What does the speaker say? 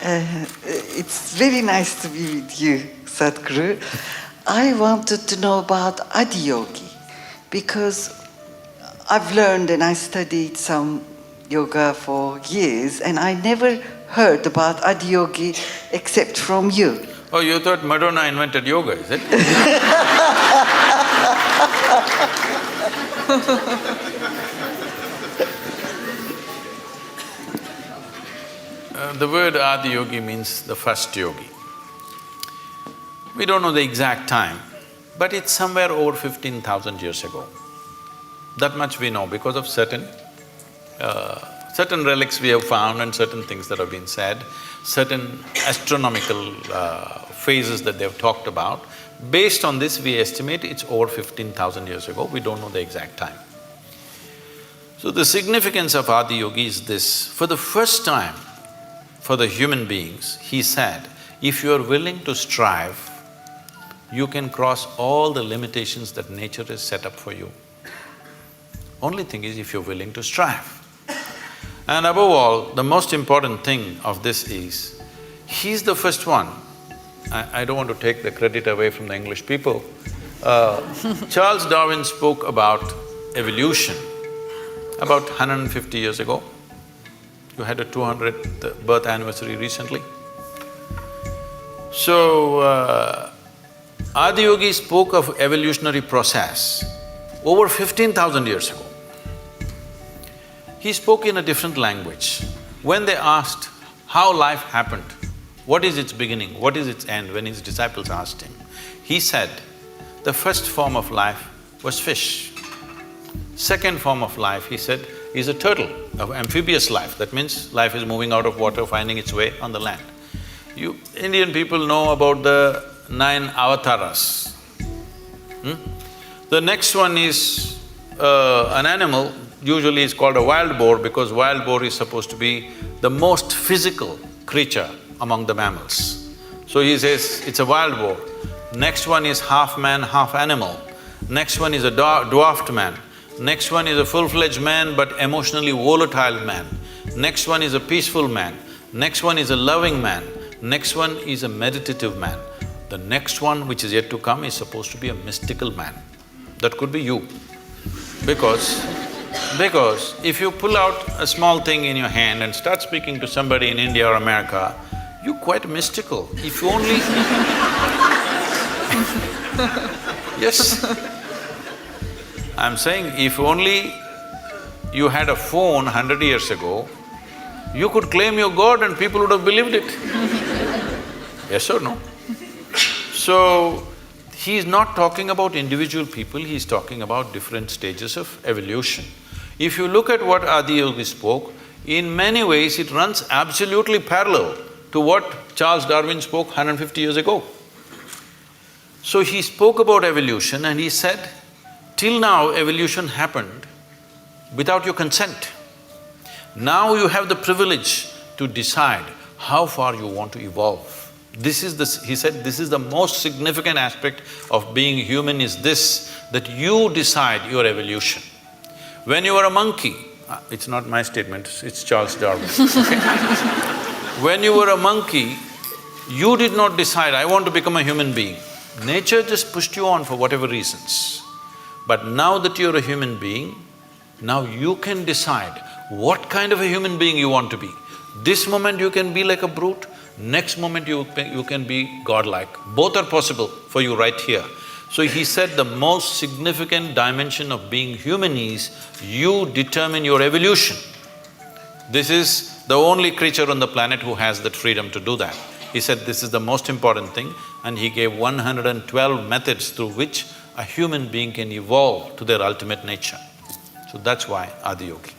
It's very nice to be with you, Sadhguru. I wanted to know about Adiyogi because I've learned and I studied some yoga for years and I never heard about Adiyogi except from you. Oh, you thought Madonna invented yoga, is it? The word Adiyogi means the first yogi. We don't know the exact time, but it's somewhere over 15,000 years ago. That much we know because of certain relics we have found and certain things that have been said, certain astronomical phases that they've talked about. Based on this, we estimate it's over 15,000 years ago, we don't know the exact time. So the significance of Adiyogi is this: for the first time, for the human beings, he said, if you are willing to strive, you can cross all the limitations that nature has set up for you. Only thing is if you're willing to strive. And above all, the most important thing of this is, he's the first one. I don't want to take the credit away from the English people. Charles Darwin spoke about evolution about 150 years ago. You had a 200th birth anniversary recently. So, Adiyogi spoke of evolutionary process over 15,000 years ago. He spoke in a different language. When they asked how life happened, what is its beginning, what is its end, when his disciples asked him, he said, the first form of life was fish. Second form of life, he said, is a turtle, of amphibious life. That means life is moving out of water, finding its way on the land. You Indian people know about the 9 avatars. The next one is an animal, usually is called a wild boar because wild boar is supposed to be the most physical creature among the mammals. So he says, it's a wild boar. Next one is half man, half animal. Next one is a dwarfed man. Next one is a full-fledged man but emotionally volatile man. Next one is a peaceful man. Next one is a loving man. Next one is a meditative man. The next one, which is yet to come, is supposed to be a mystical man. That could be you. Because if you pull out a small thing in your hand and start speaking to somebody in India or America, you're quite mystical. If only… Yes. I'm saying, if only you had a phone 100 years ago, you could claim you're God and people would have believed it. Yes or no? So, he's not talking about individual people, he's talking about different stages of evolution. If you look at what Adiyogi spoke, in many ways it runs absolutely parallel to what Charles Darwin spoke 150 years ago. So he spoke about evolution and he said, till now evolution happened without your consent. Now you have the privilege to decide how far you want to evolve. He said, this is the most significant aspect of being human is this, that you decide your evolution. When you were a monkey, it's not my statement, it's Charles Darwin, okay? When you were a monkey, you did not decide, I want to become a human being. Nature just pushed you on for whatever reasons. But now that you're a human being, now you can decide what kind of a human being you want to be. This moment you can be like a brute, next moment you can be godlike. Both are possible for you right here. So he said the most significant dimension of being human is you determine your evolution. This is the only creature on the planet who has that freedom to do that. He said this is the most important thing and he gave 112 methods through which a human being can evolve to their ultimate nature. So that's why Adiyogi.